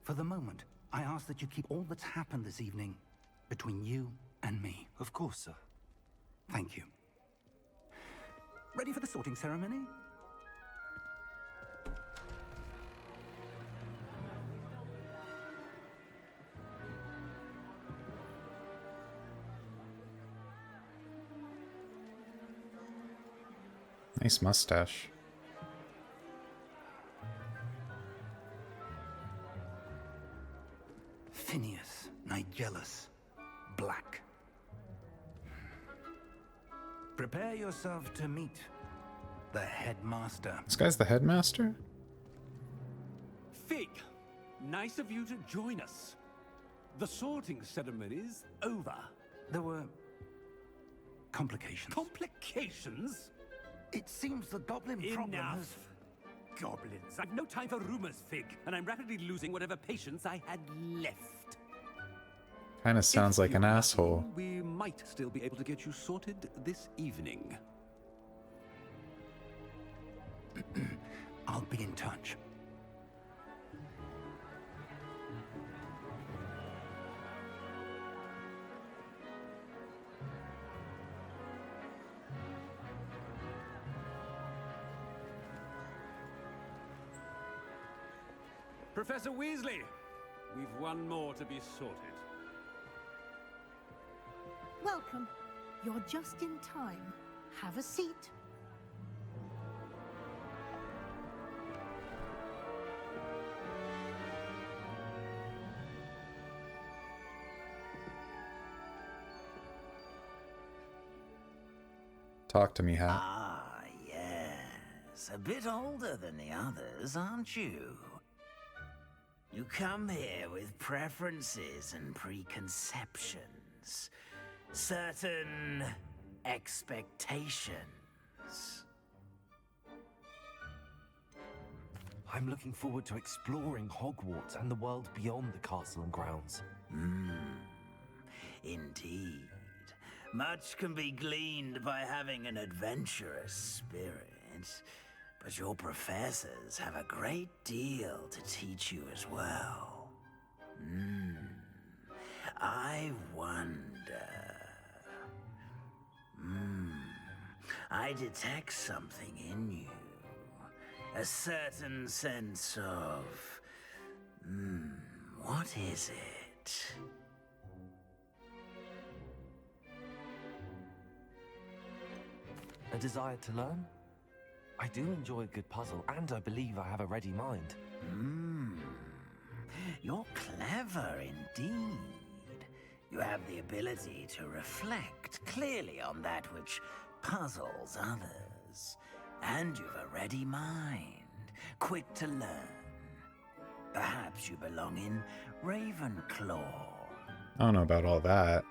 For the moment, I ask that you keep all that's happened this evening between you and me. Of course, sir. Thank you. Ready for the sorting ceremony? Nice mustache. Phineas, Nigellus, Black. Prepare yourself to meet the headmaster. This guy's the headmaster? Fig, nice of you to join us. The sorting ceremony's over. There were complications. Complications? It seems the goblin problem has... Enough. Goblins. I've no time for rumors, Fig, and I'm rapidly losing whatever patience I had left. Kinda sounds like an asshole. We might still be able to get you sorted this evening. I'll be in touch. Professor Weasley, we've one more to be sorted. Welcome. You're just in time. Have a seat. Talk to me, Hat. Ah, yes. A bit older than the others, aren't you? You come here with preferences and preconceptions. Certain expectations. I'm looking forward to exploring Hogwarts and the world beyond the castle and grounds. Indeed. Much can be gleaned by having an adventurous spirit, but your professors have a great deal to teach you as well. I wonder... I detect something in you. A certain sense of... what is it? A desire to learn? I do enjoy a good puzzle, and I believe I have a ready mind. You're clever indeed. You have the ability to reflect clearly on that which puzzles others. And you've a ready mind, quick to learn. Perhaps you belong in Ravenclaw. I don't know about all that.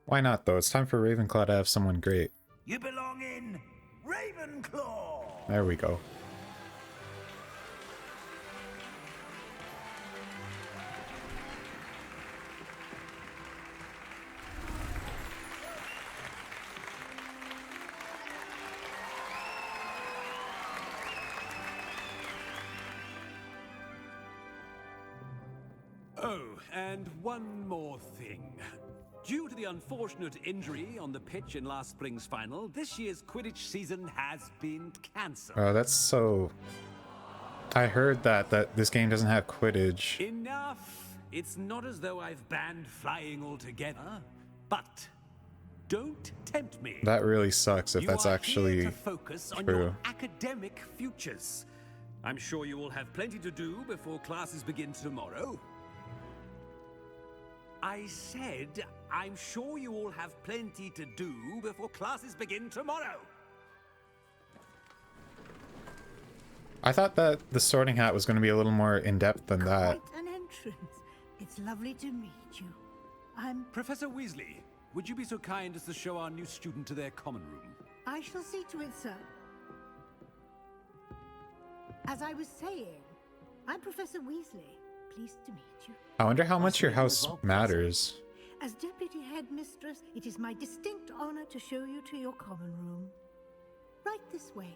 Why not, though? It's time for Ravenclaw to have someone great. You belong in Ravenclaw! There we go. Oh, and one more thing. Due to the unfortunate injury on the pitch in last spring's final, this year's Quidditch season has been cancelled. Oh, that's so... I heard that this game doesn't have Quidditch. Enough! It's not as though I've banned flying altogether, but don't tempt me. That really sucks if that's actually to focus on true. your academic futures. I'm sure you will have plenty to do before classes begin tomorrow. I said, I'm sure you all have plenty to do before classes begin tomorrow. I thought that the Sorting Hat was going to be a little more in-depth than that. Quite an entrance. It's lovely to meet you. I'm... Professor Weasley, would you be so kind as to show our new student to their common room? I shall see to it, sir. As I was saying, I'm Professor Weasley. Pleased to meet you. I wonder how much your house matters. As Deputy Headmistress, it is my distinct honor to show you to your common room. Right this way.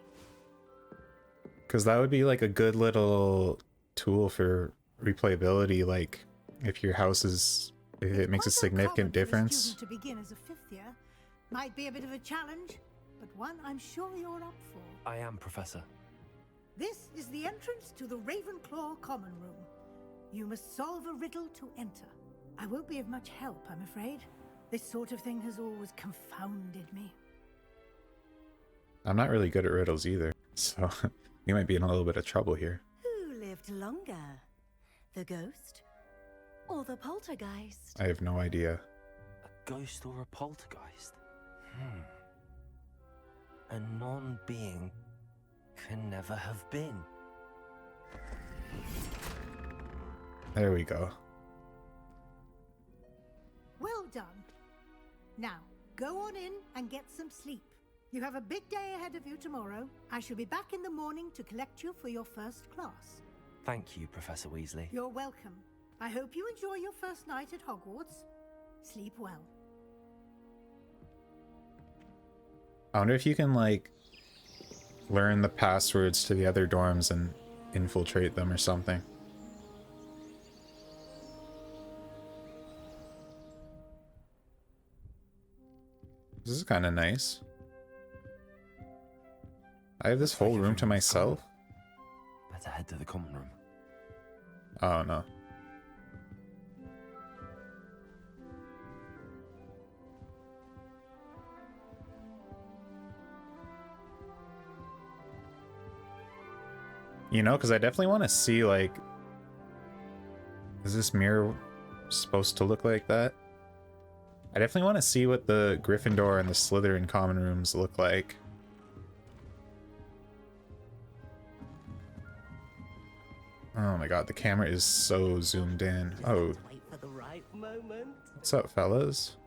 Because that would be like a good little tool for replayability, like if your house is, if it makes a significant difference. To begin as a 5th year might be a bit of a challenge, but one I'm sure you're up for. I am, Professor. This is the entrance to the Ravenclaw common room. You must solve a riddle to enter. I won't be of much help, I'm afraid. This sort of thing has always confounded me. I'm not really good at riddles either, so you might be in a little bit of trouble here. Who lived longer? The ghost or the poltergeist? I have no idea. A ghost or a poltergeist? A non-being can never have been. There we go. Well done. Now, go on in and get some sleep. You have a big day ahead of you tomorrow. I shall be back in the morning to collect you for your first class. Thank you, Professor Weasley. You're welcome. I hope you enjoy your first night at Hogwarts. Sleep well. I wonder if you can, like, learn the passwords to the other dorms and infiltrate them or something. This is kind of nice. I have this whole room to myself. Better head to the common room. Oh no. You know, because I definitely want to see, like, is this mirror supposed to look like that? I definitely want to see what the Gryffindor and the Slytherin common rooms look like. Oh my god, the camera is so zoomed in. Oh. Wait for the right moment. What's up, fellas?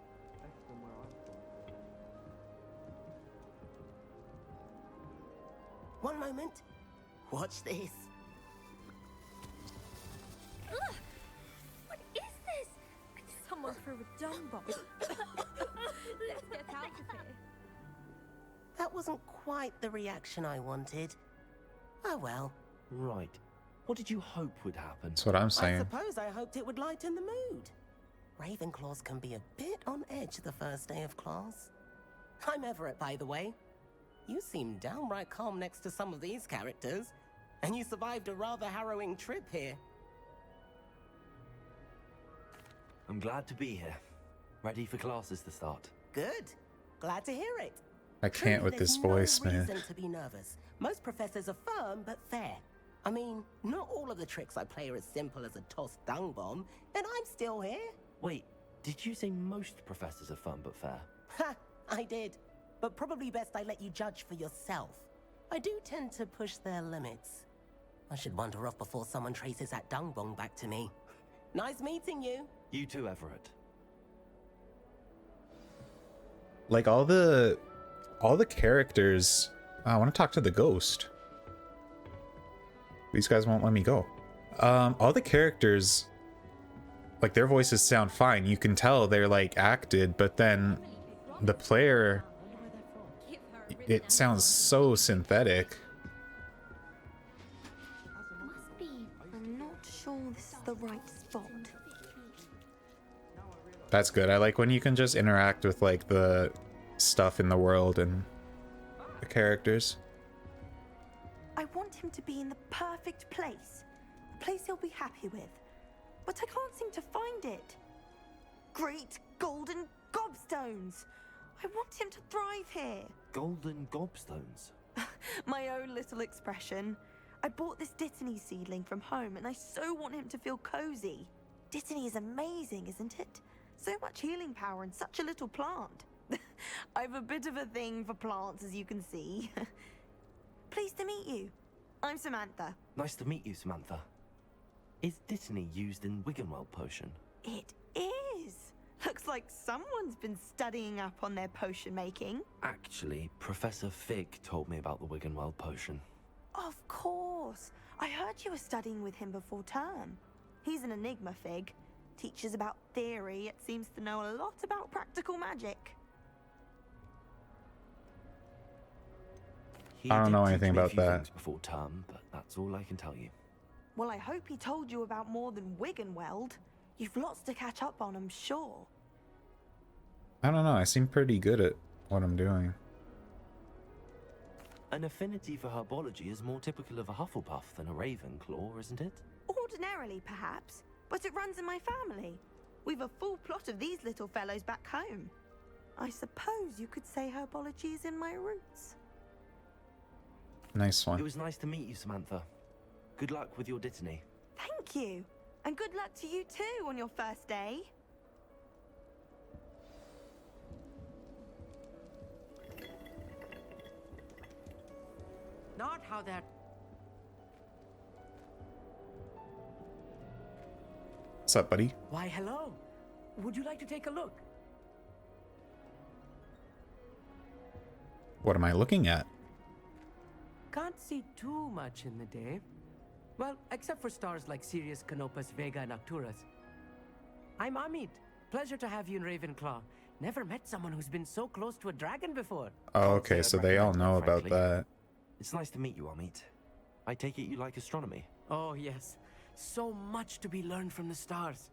One moment. Watch this. Ugh! What is this? Someone threw a dung bomb. Let's get out of here. That wasn't quite the reaction I wanted. Oh well. Right. What did you hope would happen? That's what I'm I saying. suppose I hoped it would lighten the mood. Ravenclaws can be a bit on edge the first day of class. I'm Everett, by the way. You seem downright calm next to some of these characters, and you survived a rather harrowing trip here. I'm glad to be here. Ready for classes to start. Good. Glad to hear it. I can't with this voice, There's no man. reason to be nervous. Most professors are firm but fair. I mean, not all of the tricks I play are as simple as a tossed dung bomb, and I'm still here. Wait, did you say most professors are fun but fair? Ha! I did. But probably best I let you judge for yourself. I do tend to push their limits. I should wander off before someone traces that dung bomb back to me. Nice meeting you. You too, Everett. Like all the characters. I want to talk to the ghost. These guys won't let me go. All the characters, like, their voices sound fine. You can tell they're like acted, but then the player, it sounds so synthetic. Must be. I'm not sure this is the right spot. That's good. I like when you can just interact with, like, the stuff in the world and the characters. I want him to be in the perfect place. A place he'll be happy with. But I can't seem to find it. Great golden gobstones! I want him to thrive here. Golden gobstones. My own little expression. I bought this Dittany seedling from home and I so want him to feel cozy. Dittany is amazing, isn't it? So much healing power in such a little plant. I've a bit of a thing for plants, as you can see. Pleased to meet you. I'm Samantha. Nice to meet you, Samantha. Is Dittany used in Wiggenweld potion? It is. Looks like someone's been studying up on their potion making. Actually, Professor Fig told me about the Wiggenweld potion. Of course. I heard you were studying with him before term. He's an enigma, Fig. Teaches about theory, yet seems to know a lot about practical magic. He I don't did know teach anything me a about few that. things before term, but that's all I can tell you. Well, I hope he told you about more than Wiggenweld. You've lots to catch up on, I'm sure. I don't know. I seem pretty good at what I'm doing. An affinity for herbology is more typical of a Hufflepuff than a Ravenclaw, isn't it? Ordinarily, perhaps, but it runs in my family. We've a full plot of these little fellows back home. I suppose you could say herbology is in my roots. Nice It one. was nice to meet you, Samantha. Good luck with your Dittany. Thank you. And good luck to you too on your first day. Not how that... What's up, buddy? Why, hello. Would you like to take a look? What am I looking at? Can't see too much in the day. Well, except for stars like Sirius, Canopus, Vega, and Arcturus. I'm Amit. Pleasure to have you in Ravenclaw. Never met someone who's been so close to a dragon before. Oh, okay, so they all know about that. It's nice to meet you, Amit. I take it you like astronomy. Oh, yes. So much to be learned from the stars.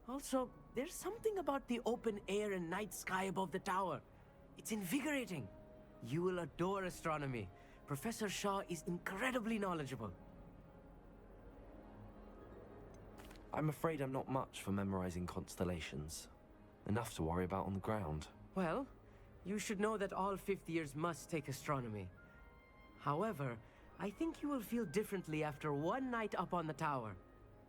Also, there's something about the open air and night sky above the tower. It's invigorating. You will adore astronomy. Professor Shaw is incredibly knowledgeable. I'm afraid I'm not much for memorizing constellations. Enough to worry about on the ground. Well, you should know that all fifth years must take astronomy. However, I think you will feel differently after one night up on the tower.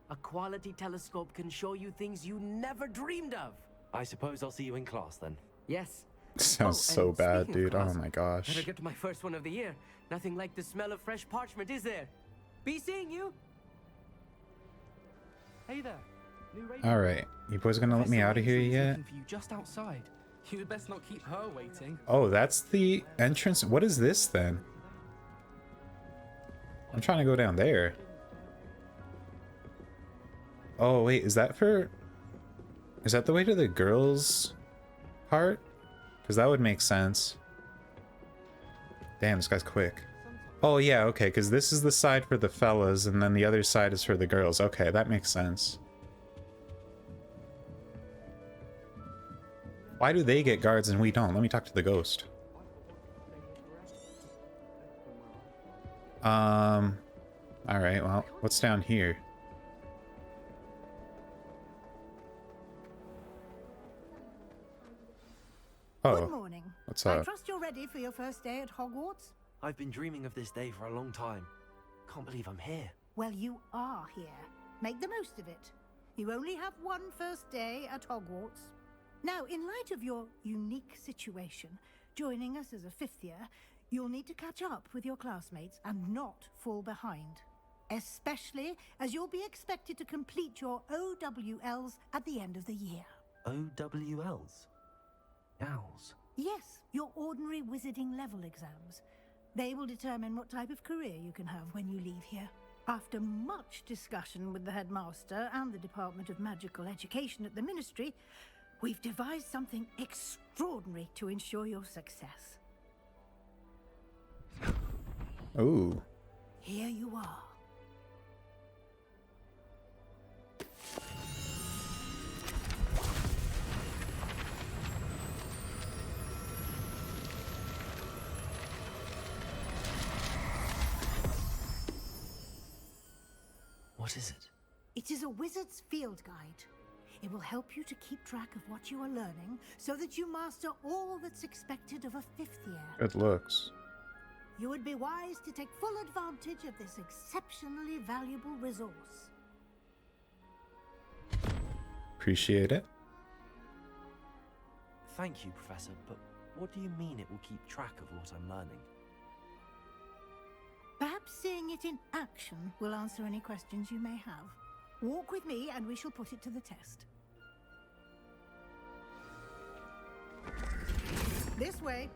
A quality telescope can show you things you never dreamed of. I suppose I'll see you in class then. Yes. Sounds Oh, so and bad, speaking of dude. Oh class, my gosh. Better get to my first one of the year. Nothing like the smell of fresh parchment, is there? Be seeing you. Hey there. All right, you boys gonna let me out of here yet? For you just outside. You'd best not keep her waiting. Oh, that's the entrance. What is this then? I'm trying to go down there. Oh wait, is that for? Is that the way to the girls' part? Because that would make sense. Damn, this guy's quick. Oh yeah, okay, because this is the side for the fellas, and then the other side is for the girls. Okay, that makes sense. Why do they get guards and we don't? Let me talk to the ghost. Alright, well, what's down here? Oh, Good morning. what's I up? trust you're ready for your first day at Hogwarts? I've been dreaming of this day for a long time. Can't believe I'm here. Well, you are here. Make the most of it. You only have one first day at Hogwarts. Now, in light of your unique situation, joining us as a fifth year, you'll need to catch up with your classmates and not fall behind. Especially as you'll be expected to complete your OWLs at the end of the year. OWLs? Owls? Yes, your ordinary wizarding level exams. They will determine what type of career you can have when you leave here. After much discussion with the headmaster and the Department of Magical Education at the Ministry, we've devised something extraordinary to ensure your success. Ooh. Here you are. What is it? It is a wizard's field guide. It will help you to keep track of what you are learning so that you master all that's expected of a fifth year. Good looks. You would be wise to take full advantage of this exceptionally valuable resource. Appreciate it. Thank you, Professor, but what do you mean it will keep track of what I'm learning? Perhaps seeing it in action will answer any questions you may have. Walk with me and we shall put it to the test. This way.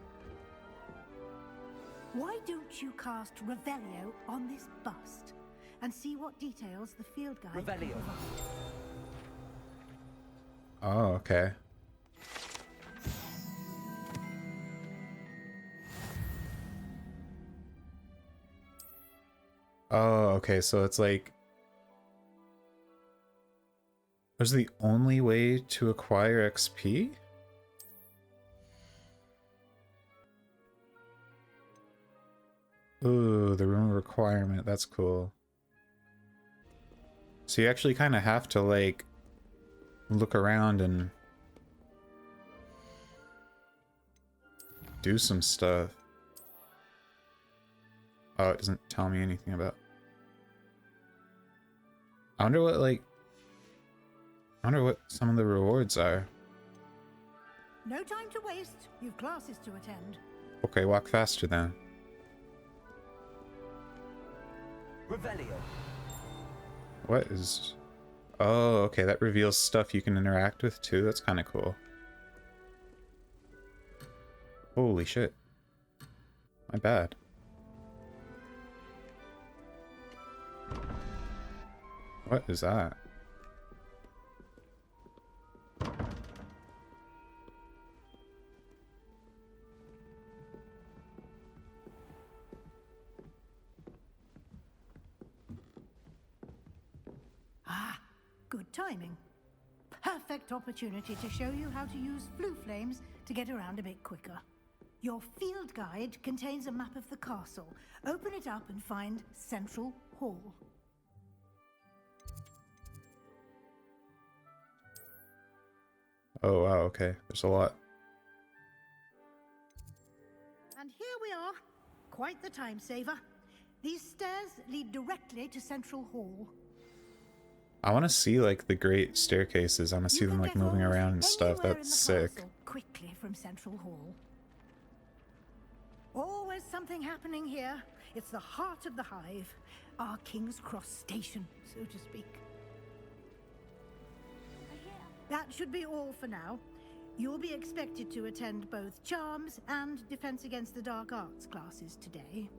Why don't you cast Revelio on this bust and see what details the field guide can Revelio. provide? Oh, okay. Oh, okay, so it's like Was the only way to acquire XP? Ooh, the room requirement. That's cool. So you actually kind of have to, like, look around and do some stuff. Oh, it doesn't tell me anything about... I wonder what, like... I wonder what some of the rewards are. No time to waste. You've classes to attend. Okay, walk faster then. Revelio. What is... Oh, okay, that reveals stuff you can interact with too. That's kind of cool. Holy shit. My bad. What is that? Ah, good timing. Perfect opportunity to show you how to use blue flames to get around a bit quicker. Your field guide contains a map of the castle. Open it up and find Central Hall. Oh wow, okay. There's a lot. And here we are. Quite the time saver. These stairs lead directly to Central Hall. I want to see, like, the great staircases. I want to see them, like, moving around and stuff. That's sick. Quickly from Central Hall. Always something happening here. It's the heart of the hive. Our King's Cross station, so to speak. That should be all for now. You'll be expected to attend both Charms and Defense Against the Dark Arts classes today.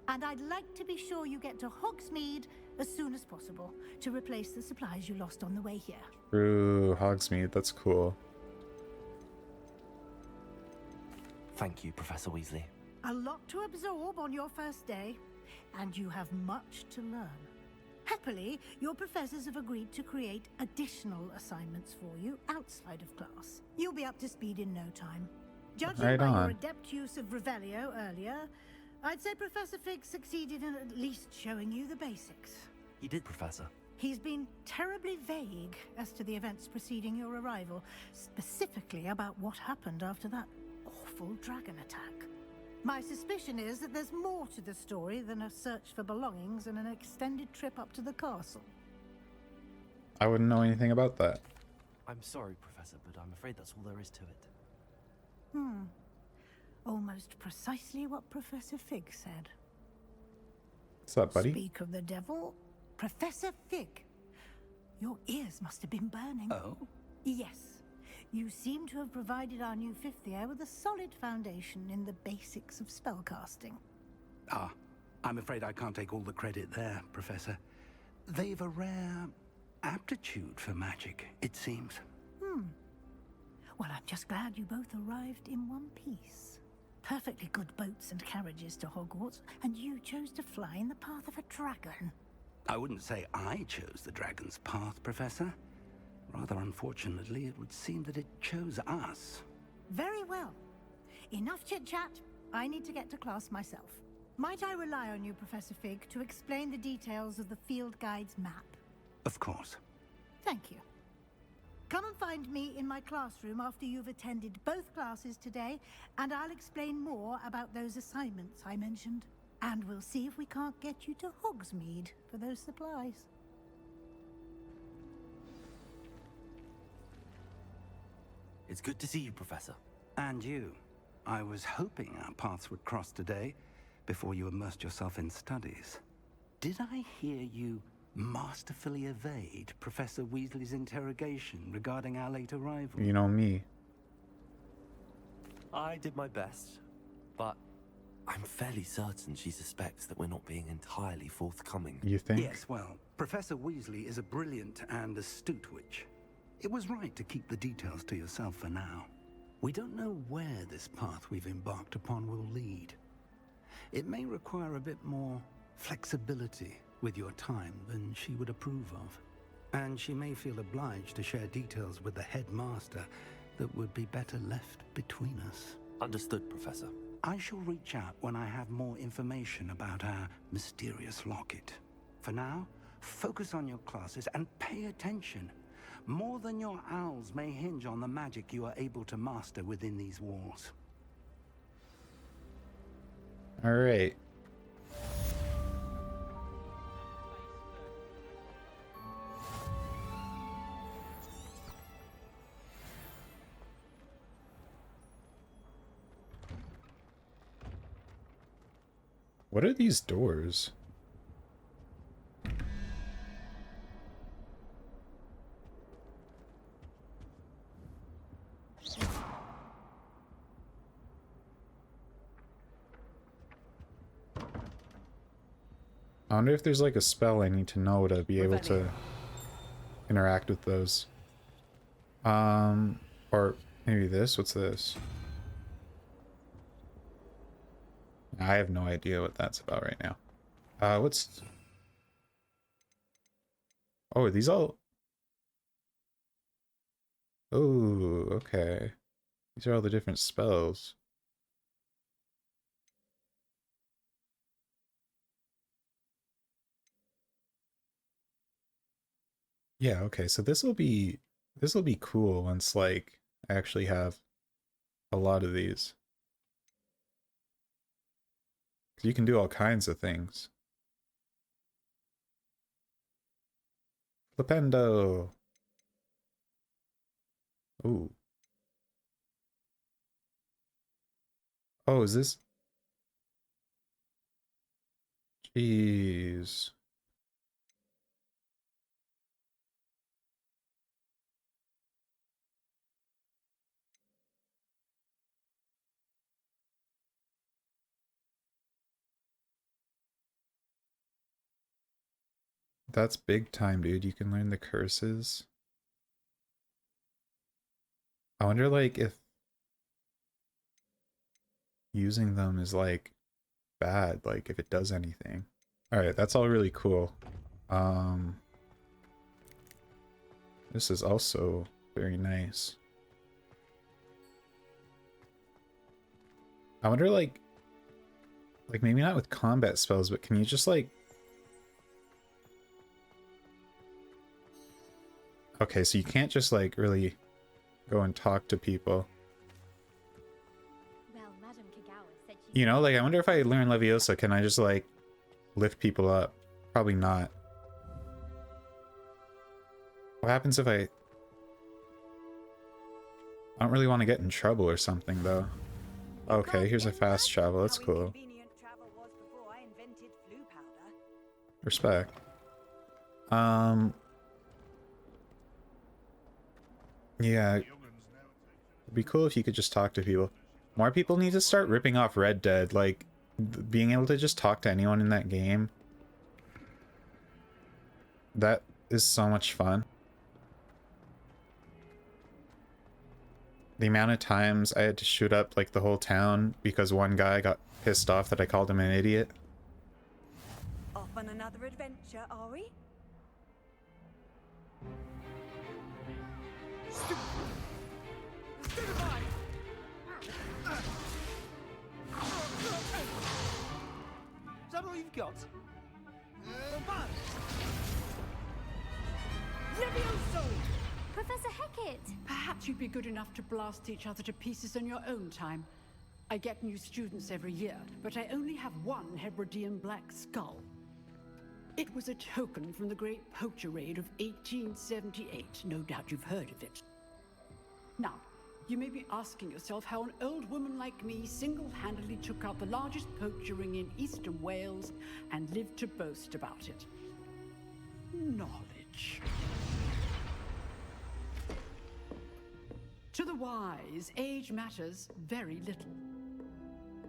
And I'd like to be sure you get to Hogsmeade as soon as possible to replace the supplies you lost on the way here. Ooh, Hogsmeade, that's cool. Thank you, Professor Weasley. A lot to absorb on your first day, and you have much to learn. Happily, your professors have agreed to create additional assignments for you outside of class. You'll be up to speed in no time. Judging Right by your on. adept use of Revelio earlier, I'd say Professor Fig succeeded in at least showing you the basics. He did, Professor. He's been terribly vague as to the events preceding your arrival, specifically about what happened after that awful dragon attack. My suspicion is that there's more to the story than a search for belongings and an extended trip up to the castle. I wouldn't know anything about that. I'm sorry, Professor, but I'm afraid that's all there is to it. Almost precisely what Professor Fig said. What's up, buddy? Speak of the devil, Professor Fig. Your ears must have been burning. Oh? Yes. You seem to have provided our new fifth year with a solid foundation in the basics of spellcasting. Ah, I'm afraid I can't take all the credit there, Professor. They've a rare aptitude for magic, it seems. Well, I'm just glad you both arrived in one piece. Perfectly good boats and carriages to Hogwarts, and you chose to fly in the path of a dragon. I wouldn't say I chose the dragon's path, Professor. Rather unfortunately, it would seem that it chose us. Very well. Enough chit-chat. I need to get to class myself. Might I rely on you, Professor Fig, to explain the details of the field guide's map? Of course. Thank you. Come and find me in my classroom after you've attended both classes today, and I'll explain more about those assignments I mentioned. And we'll see if we can't get you to Hogsmeade for those supplies. It's good to see you, Professor. And you. I was hoping our paths would cross today before you immersed yourself in studies. Did I hear you masterfully evade Professor Weasley's interrogation regarding our late arrival? You know me. I did my best, but I'm fairly certain she suspects that we're not being entirely forthcoming. You think? Yes, well, Professor Weasley is a brilliant and astute witch. It was right to keep the details to yourself for now. We don't know where this path we've embarked upon will lead. It may require a bit more flexibility with your time than she would approve of. And she may feel obliged to share details with the headmaster that would be better left between us. Understood, Professor. I shall reach out when I have more information about our mysterious locket. For now, focus on your classes and pay attention. More than your owls may hinge on the magic you are able to master within these walls. All right. What are these doors? I wonder if there's like a spell I need to know to be able to interact with those. Or maybe this? What's this? I have no idea what that's about right now. What's... Oh, are these all... Oh, okay. These are all the different spells. Yeah, okay, so this will be cool once, like, I actually have a lot of these. You can do all kinds of things. Flipendo! Ooh. Oh, is this... Jeez. That's big time, dude. You can learn the curses. I wonder, like, if using them is, like, bad, like, if it does anything. Alright, that's all really cool. This is also very nice. I wonder, like maybe not with combat spells, but can you just, like... Okay, so you can't just, like, really go and talk to people. Well, Madame Kagawa said You know, like, I wonder if I learn Leviosa, can I just, like, lift people up? Probably not. What happens if I don't really want to get in trouble or something, though. Okay, here's a fast travel. That's cool. Respect. Yeah. It'd be cool if you could just talk to people. More people need to start ripping off Red Dead. Like, being able to just talk to anyone in that game. That is so much fun. The amount of times I had to shoot up, like, the whole town because one guy got pissed off that I called him an idiot. Off on another adventure, are we? Is that all you've got? Levioso! Professor Hecat! Perhaps you'd be good enough to blast each other to pieces in your own time. I get new students every year, but I only have one Hebridean black skull. It was a token from the Great Poacher Raid of 1878. No doubt you've heard of it. Now, you may be asking yourself how an old woman like me single-handedly took out the largest poacher ring in eastern Wales and lived to boast about it. Knowledge. To the wise, age matters very little.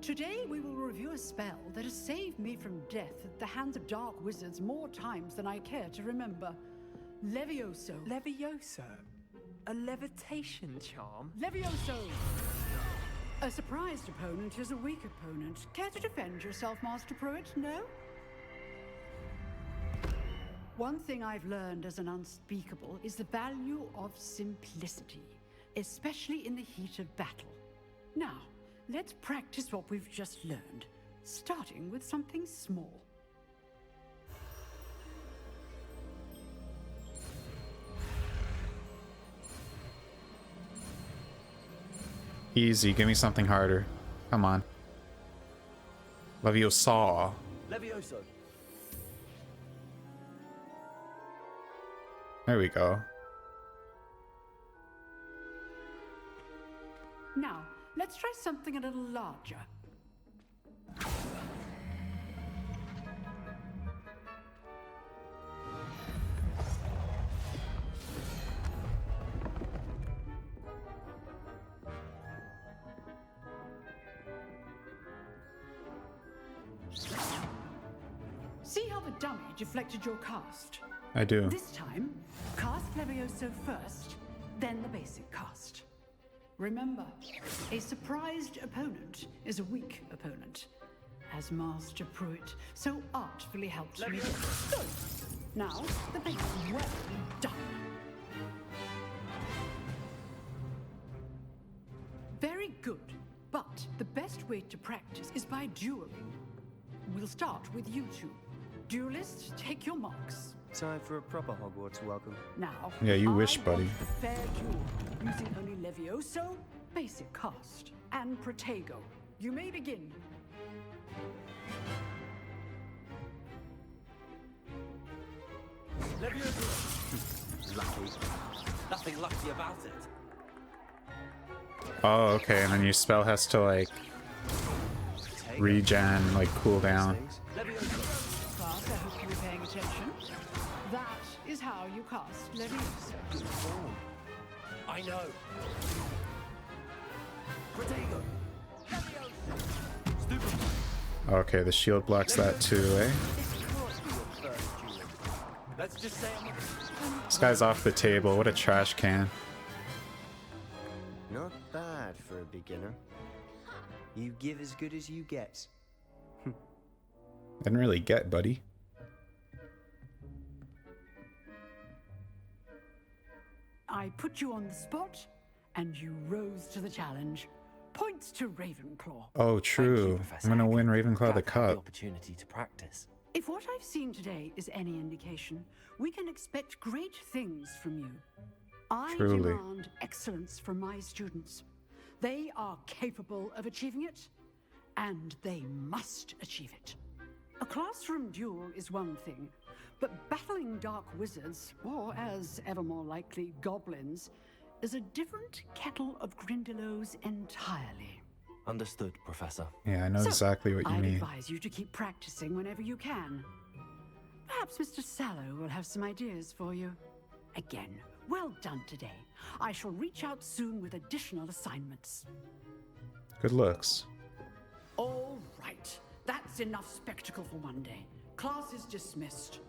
Today we will review a spell that has saved me from death at the hands of dark wizards more times than I care to remember. Levioso. Levioso? A levitation charm? Levioso! A surprised opponent is a weak opponent. Care to defend yourself, Master Pruitt? No? One thing I've learned as an unspeakable is the value of simplicity, especially in the heat of battle. Now, let's practice what we've just learned, starting with something small. Easy, give me something harder. Come on. Leviosa. Levioso. There we go. Now, let's try something a little larger. See how the dummy deflected your cast? I do. This time, cast Levioso first, then the basic cast. Remember, a surprised opponent is a weak opponent, as Master Pruitt so artfully helped me. Good. Now, the base is well done. Very good, but the best way to practice is by dueling. We'll start with you two. Duelists, take your marks. Time for a proper Hogwarts welcome. Now, Yeah, you wish, I buddy. want a fair duel, using only Levioso, basic cast, and Protego. You may begin. Levioso. Lucky. Nothing lucky about it. Oh, okay, and then your spell has to, like, regen, like, cool down. Class, I hope you were paying attention. That is how you cast Levioso. I know. Protego. Stupid. Okay, the shield blocks that too, eh? Let's just say This guy's off the table. What a trash can. Not bad for a beginner. You give as good as you get. Didn't really get, buddy. I put you on the spot, and you rose to the challenge. Points to Ravenclaw. Oh, true. I'm gonna win Ravenclaw the cup. Opportunity to practice. If what I've seen today is any indication, we can expect great things from you. I Truly. demand excellence from my students. They are capable of achieving it, and they must achieve it. A classroom duel is one thing, but battling dark wizards, or as ever more likely, goblins, is a different kettle of Grindylows entirely. Understood, Professor. Yeah, I know exactly what you I'd mean. advise you to keep practicing whenever you can. Perhaps Mr. Sallow will have some ideas for you. Again, well done today. I shall reach out soon with additional assignments. Good looks. All right. That's enough spectacle for one day. Class is dismissed.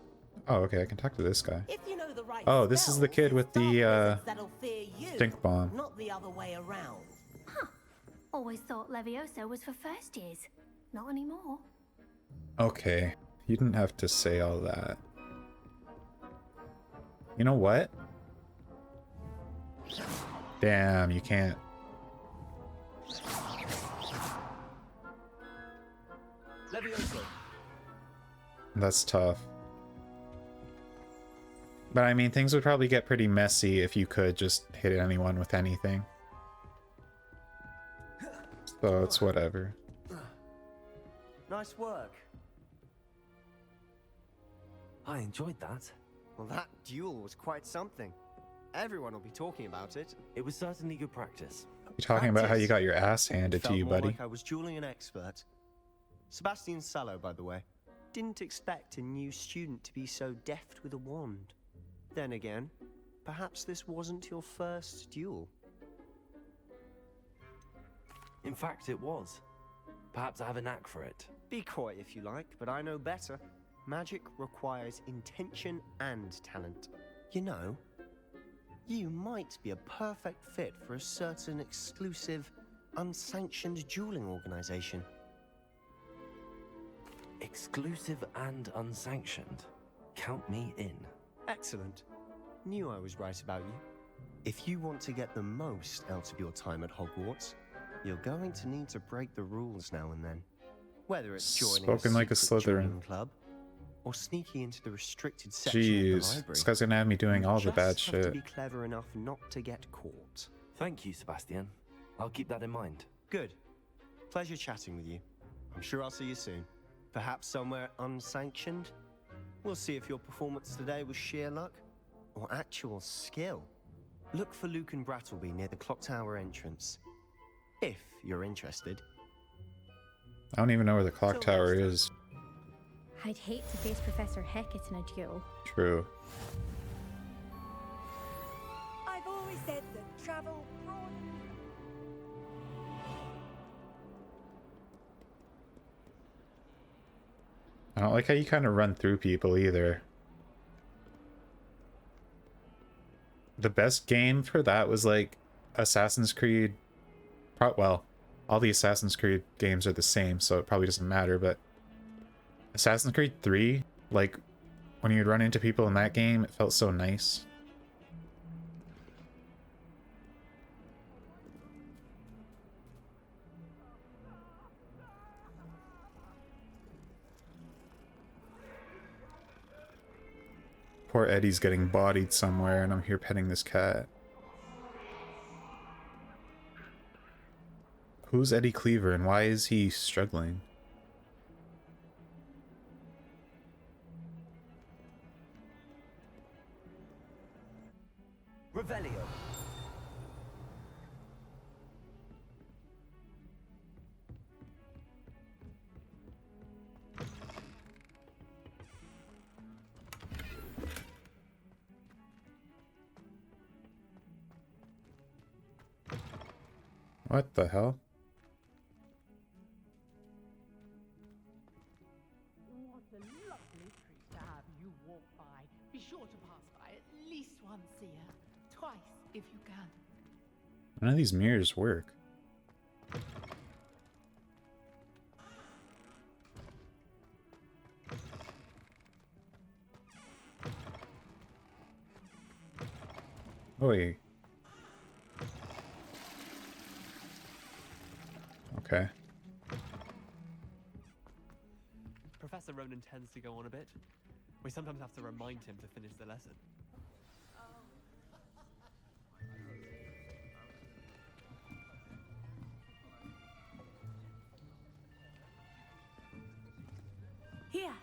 Oh, okay, I can talk to this guy. If you know the right Oh, this is the spells, kid with it's dark the, wizards that'll fear you, stink bomb. not the other way around. Huh. Always thought Levioso was for first years. Not anymore. Okay, you didn't have to say all that. You know what? Damn, you can't. Levioso. That's tough. But I mean, things would probably get pretty messy if you could just hit anyone with anything. So it's whatever. Nice work. I enjoyed that. Well, that duel was quite something. Everyone will be talking about it. It was certainly good practice. You're talking about how you got your ass handed to Felt you, more buddy. like I was dueling an expert. Sebastian Sallow, by the way. Didn't expect a new student to be so deft with a wand. Then again, perhaps this wasn't your first duel. In fact, it was. Perhaps I have a knack for it. Be coy if you like, but I know better. Magic requires intention and talent. You know, you might be a perfect fit for a certain exclusive, unsanctioned dueling organization. Exclusive and unsanctioned. Count me in. Excellent. Knew I was right about you. If you want to get the most out of your time at Hogwarts, you're going to need to break the rules now and then. Whether it's joining Spoken like a secret Slytherin. dueling club or sneaking into the restricted section of the Jeez, library. this guy's gonna have me doing all the bad Just have to shit. be clever enough not to get caught. Thank you, Sebastian. I'll keep that in mind. Good. Pleasure chatting with you. I'm sure I'll see you soon. Perhaps somewhere unsanctioned? We'll see if your performance today was sheer luck or actual skill. Look for Luke and Brattleby near the clock tower entrance. If you're interested. I don't even know where the clock tower is. I'd hate to face Professor Hecat in a duel. True. I've always said that travel broad. I don't like how you kind of run through people either. The best game for that was like Assassin's Creed. Well, all the Assassin's Creed games are the same, so it probably doesn't matter, but Assassin's Creed 3, like when you'd run into people in that game, it felt so nice. Poor Eddie's getting bodied somewhere, and I'm here petting this cat. Who's Eddie Cleaver, and why is he struggling? Revelio. What the hell? What a lovely treat to have you walk by. Be sure to pass by at least once a year. Twice if you can. None of these mirrors work. Oi. Okay. Professor Ronan tends to go on a bit. We sometimes have to remind him to finish the lesson. Here,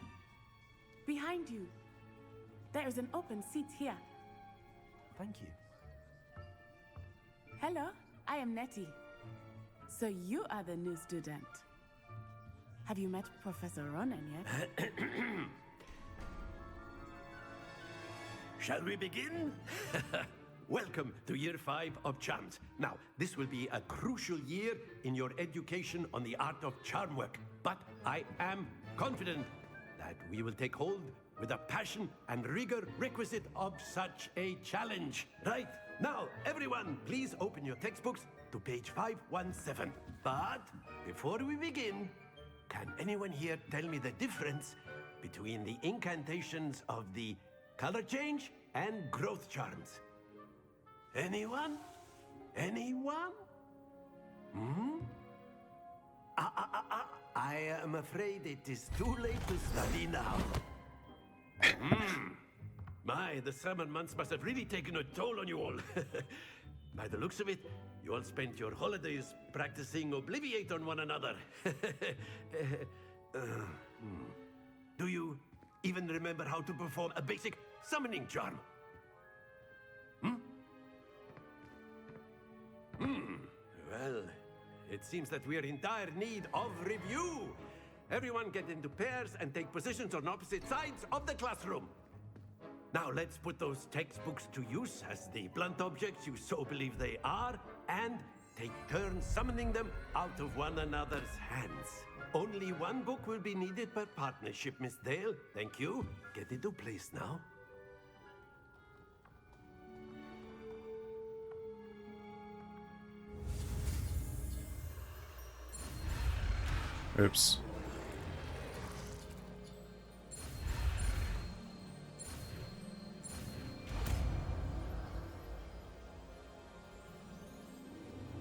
behind you. There is an open seat here. Thank you. Hello, I am Nettie. So you are the new student. Have you met Professor Ronan yet? Shall we begin? Welcome to Year 5 of Charms. Now, this will be a crucial year in your education on the art of charm work. But I am confident that we will take hold with the passion and rigor requisite of such a challenge. Right, now, everyone, please open your textbooks to page 517. But before we begin, can anyone here tell me the difference between the incantations of the color change and growth charms? Anyone? Anyone? Hmm? I am afraid it is too late to study now. My, the summer months must have really taken a toll on you all. By the looks of it, you all spent your holidays practicing Obliviate on one another. Do you even remember how to perform a basic summoning charm? Well, it seems that we are in dire need of review. Everyone get into pairs and take positions on opposite sides of the classroom. Now let's put those textbooks to use as the blunt objects you so believe they are, and take turns summoning them out of one another's hands. Only one book will be needed per partnership, Miss Dale. Thank you. Get into place now. Oops.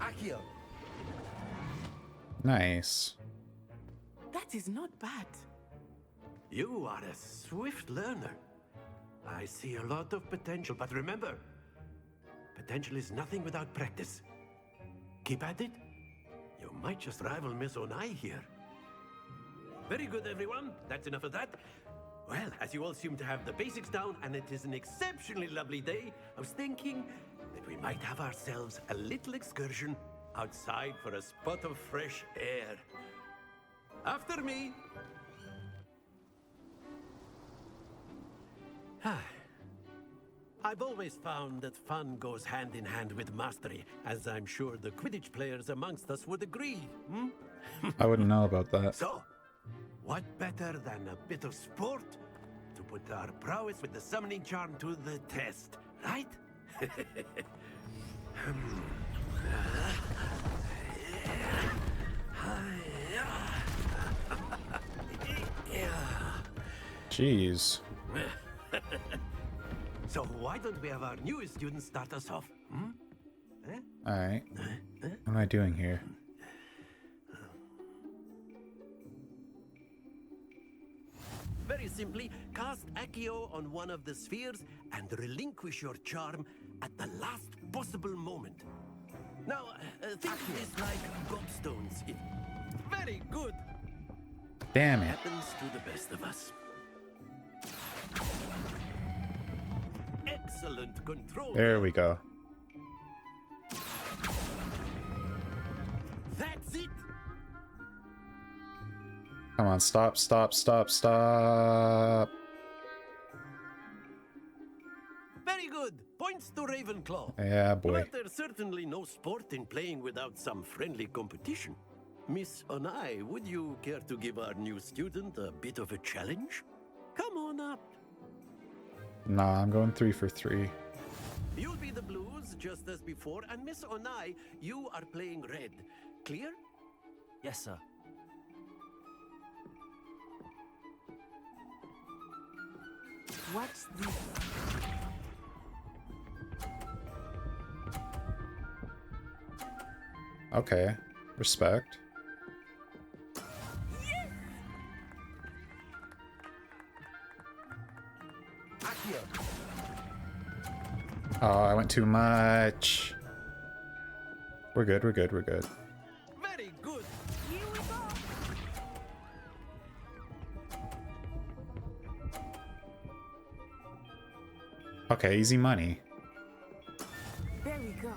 Accio. Nice. That is not bad. You are a swift learner. I see a lot of potential, but remember, potential is nothing without practice. Keep at it. You might just rival Miss Onai here. Very good, everyone. That's enough of that. Well, as you all seem to have the basics down, and it is an exceptionally lovely day, I was thinking that we might have ourselves a little excursion outside for a spot of fresh air. After me. I've always found that fun goes hand in hand with mastery, as I'm sure the Quidditch players amongst us would agree. I wouldn't know about that. So, what better than a bit of sport to put our prowess with the summoning charm to the test, right? Jeez. So why don't we have our newest student start us off? Alright. What am I doing here? Very simply, cast Accio on one of the spheres and relinquish your charm at the last possible moment. Now, think of this like gobstones. Very good. Damn it. Happens to the best of us. Excellent control. There we go. That's it. Come on, stop, stop, stop, stop. Very good. Points to Ravenclaw. Yeah, boy. But there's certainly no sport in playing without some friendly competition. Miss Onai, would you care to give our new student a bit of a challenge? Come on up. Nah, I'm going 3 for 3. You'll be the blues, just as before, and Miss Onai, you are playing red. Clear? Yes, sir. What's this? Okay. Respect. Oh, I went too much. We're good, we're good, we're good. Very good. Here we go. Okay, easy money. There we go.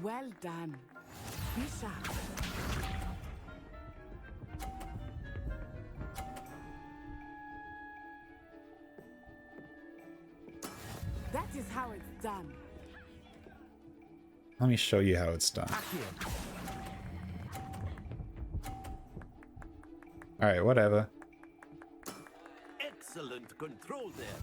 Well done. Be sharp. That is how it's done. Let me show you how it's done. Alright, whatever. Excellent control there.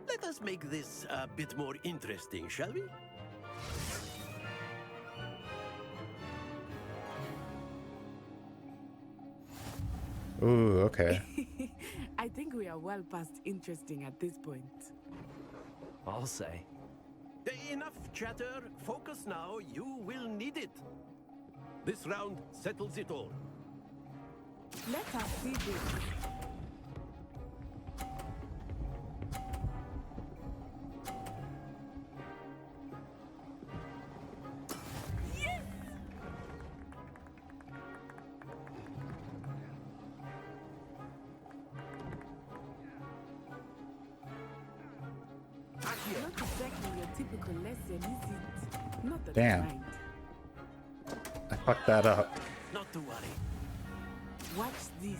Let us make this a bit more interesting, shall we? Ooh, okay. I think we are well past interesting at this point. I'll say. Enough chatter. Focus now. You will need it. This round settles it all. Let us see this. Not exactly your typical lesson, is it? Not the Damn. kind. I fucked that up. Not to worry. Watch this.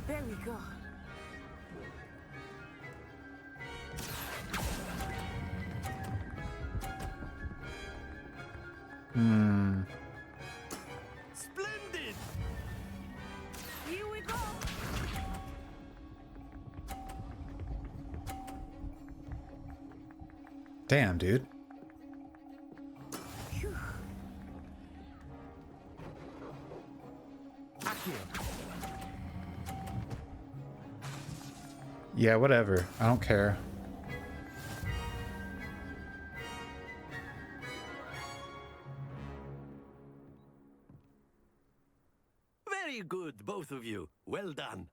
There we go. Damn, dude. Yeah, whatever. I don't care. Very good, both of you. Well done.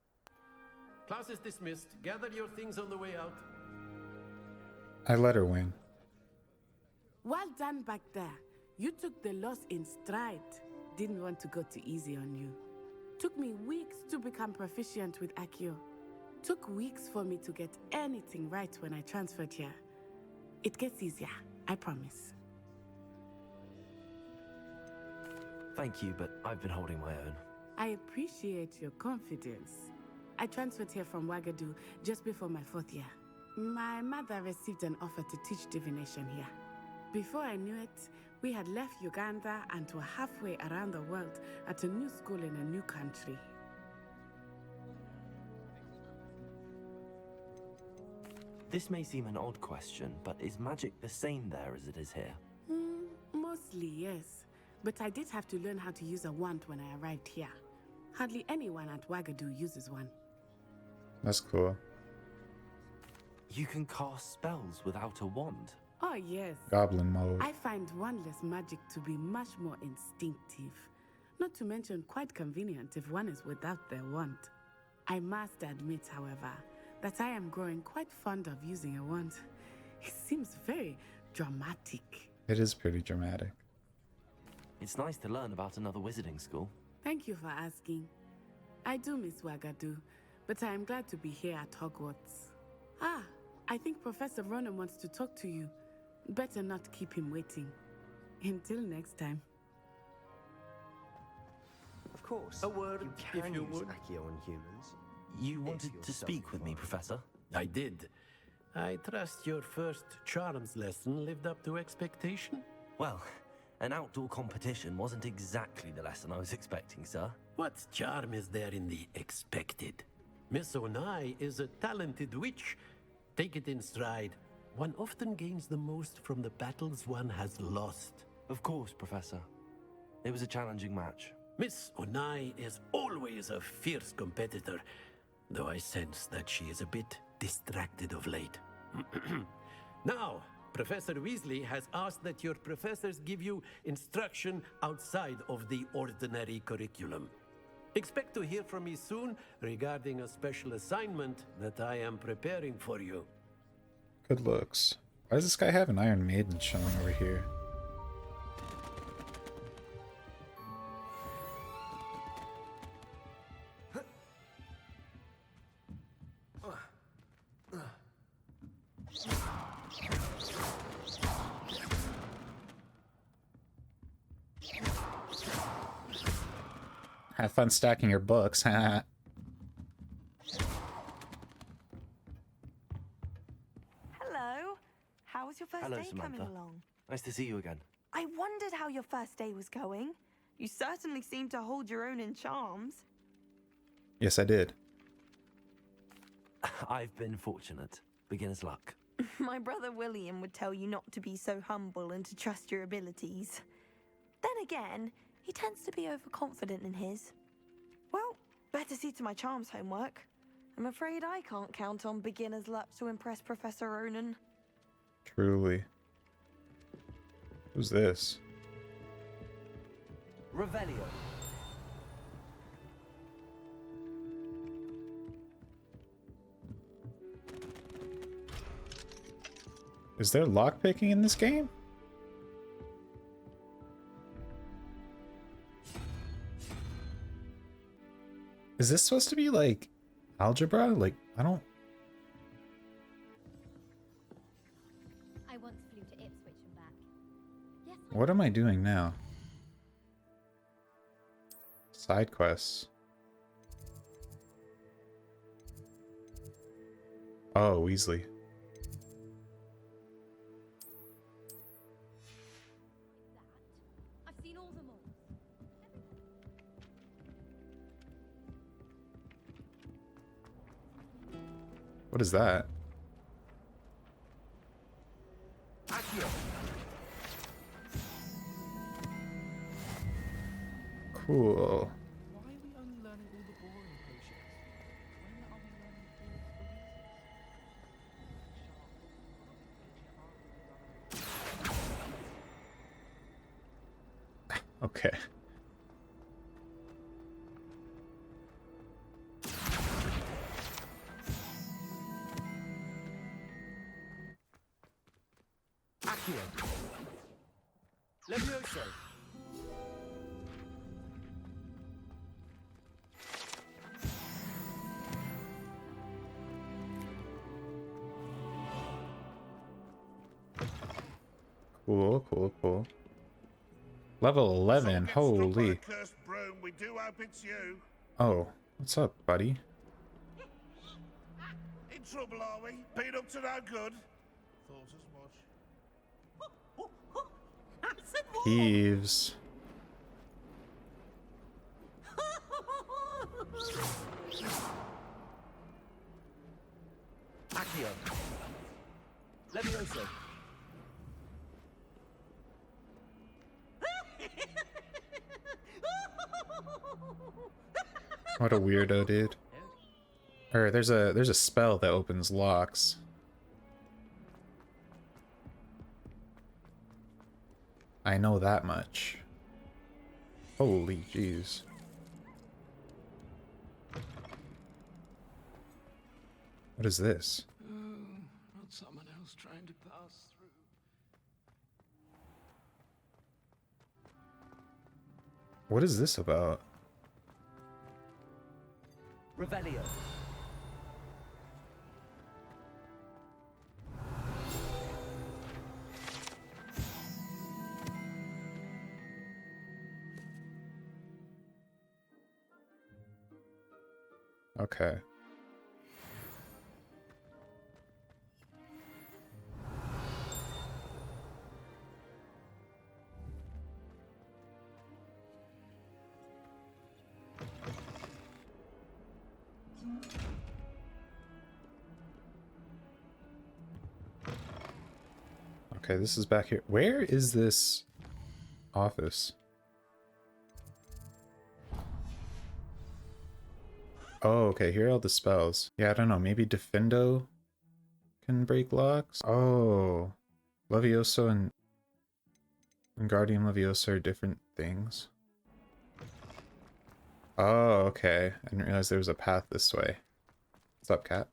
Class is dismissed. Gather your things on the way out. I let her win. Well done back there. You took the loss in stride. Didn't want to go too easy on you. Took me weeks to become proficient with Accio. Took weeks for me to get anything right when I transferred here. It gets easier, I promise. Thank you, but I've been holding my own. I appreciate your confidence. I transferred here from Wagadu just before my 4th year. My mother received an offer to teach divination here. Before I knew it, we had left Uganda and were halfway around the world at a new school in a new country. This may seem an odd question, but is magic the same there as it is here? Mostly, yes. But I did have to learn how to use a wand when I arrived here. Hardly anyone at Wagadu uses one. That's cool. You can cast spells without a wand? Oh, yes. Goblin mode. I find wandless magic to be much more instinctive. Not to mention quite convenient if one is without their wand. I must admit, however, that I am growing quite fond of using a wand. It seems very dramatic. It is pretty dramatic. It's nice to learn about another wizarding school. Thank you for asking. I do miss Wagadu, but I am glad to be here at Hogwarts. Ah, I think Professor Ronan wants to talk to you. Better not keep him waiting. Until next time. Of course. A word, you can if you use would. Accio on humans. You wanted to speak with me, Professor? I did. I trust your first charms lesson lived up to expectation? Well, an outdoor competition wasn't exactly the lesson I was expecting, sir. What charm is there in the expected? Miss Onai is a talented witch. Take it in stride. One often gains the most from the battles one has lost. Of course, Professor. It was a challenging match. Miss Onai is always a fierce competitor, though I sense that she is a bit distracted of late. Now, Professor Weasley has asked that your professors give you instruction outside of the ordinary curriculum. Expect to hear from me soon regarding a special assignment that I am preparing for you. Good looks. Why does this guy have an Iron Maiden showing over here? Have fun stacking your books, huh? Hello. How was your first Hello, day Samantha. coming along? Nice to see you again. I wondered how your first day was going. You certainly seem to hold your own in charms. Yes, I did. I've been fortunate. Beginner's luck. My brother William would tell you not to be so humble and to trust your abilities. Then again, he tends to be overconfident in his. Well, better see to my charms homework. I'm afraid I can't count on beginner's luck to impress Professor Ronan. Truly. Who's this? Revelio. Is there lockpicking in this game? Is this supposed to be like algebra? Like, I don't... I once flew to Ipswich and back. Yes, What am I doing now? Side quests. Oh, Weasley. I've seen all the malls. What is that? Cool. Why are we unlearning all the boring potions? When are we learning things for reasons? Okay. Accio. Levioso. Cool, cool, cool. Level 11, holy. Broom, we do hope it's you. Oh, what's up, buddy? In trouble, are we? Been up to no good? Thought as much. Peeves. Accio. Levioso. What a weirdo, dude. Or there's a spell that opens locks. I know that much. Holy jeez. What is this? Not someone else trying to pass through. What is this about? Revelio. Okay. Okay, this is back here. Where is this office? Oh, okay, here are all the spells. Yeah, I don't know, maybe Defendo can break locks? Oh, Levioso and Guardian Leviosa are different things. Oh, okay. I didn't realize there was a path this way. What's up, cat?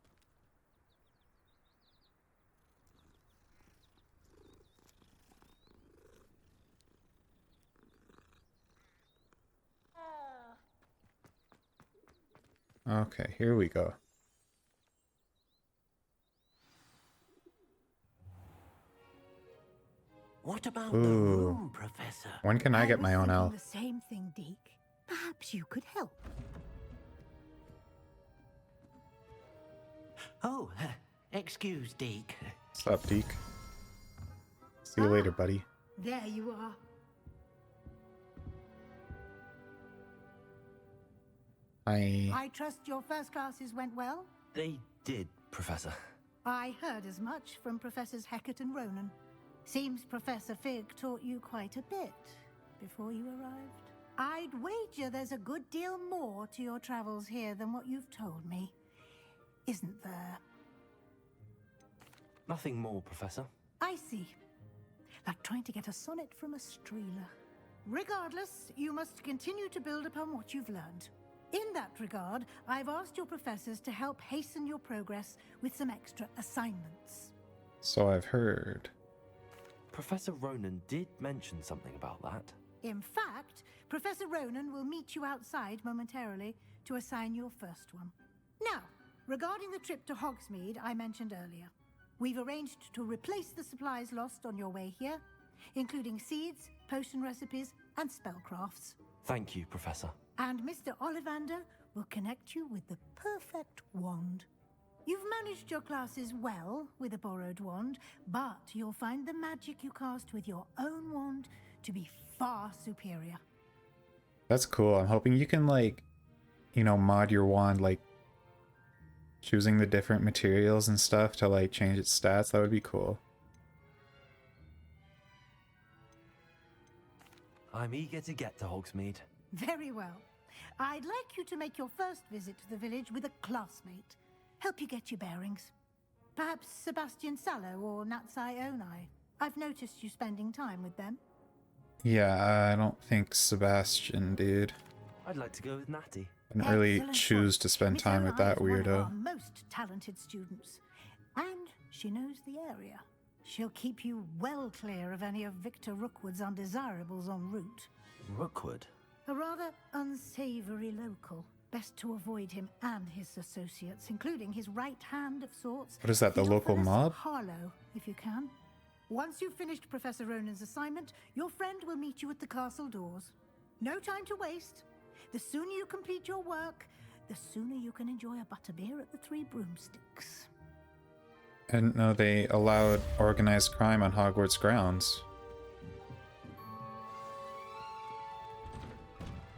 Okay, here we go. What about Ooh. the room, Professor? When can I get my own was elf? thinking the same thing, Deke. Perhaps you could help. Oh, excuse, Deke. What's up, Deke? See you later, buddy. There you are. I trust your first classes went well? They did, Professor. I heard as much from Professors Hecat and Ronan. Seems Professor Fig taught you quite a bit before you arrived. I'd wager there's a good deal more to your travels here than what you've told me. Isn't there? Nothing more, Professor. I see. Like trying to get a sonnet from a streeler. Regardless, you must continue to build upon what you've learned. In that regard, I've asked your professors to help hasten your progress with some extra assignments. So I've heard. Professor Ronan did mention something about that. In fact, Professor Ronan will meet you outside momentarily to assign your first one. Now, regarding the trip to Hogsmeade I mentioned earlier, we've arranged to replace the supplies lost on your way here, including seeds, potion recipes, and spellcrafts. Thank you, Professor. And Mr. Ollivander will connect you with the perfect wand. You've managed your classes well with a borrowed wand, but you'll find the magic you cast with your own wand to be far superior. That's cool. I'm hoping you can, like, you know, mod your wand, like, choosing the different materials and stuff to, like, change its stats. That would be cool. I'm eager to get to Hogsmeade. Very well. I'd like you to make your first visit to the village with a classmate. Help you get your bearings. Perhaps Sebastian Sallow or Natsai Onai. I've noticed you spending time with them. Yeah, I don't think Sebastian, dude. I'd like to go with Natty. I didn't really Excellent choose choice. to spend Miss time with Onai that is one of weirdo. our most talented students. And she knows the area. She'll keep you well clear of any of Victor Rookwood's undesirables en route. Rookwood? A rather unsavory local. Best to avoid him and his associates, including his right hand of sorts. What is that, the local mob? Harlow, if you can. Once you've finished Professor Ronan's assignment, your friend will meet you at the castle doors. No time to waste. The sooner you complete your work, the sooner you can enjoy a butterbeer at the Three Broomsticks. I didn't know they allowed organized crime on Hogwarts grounds.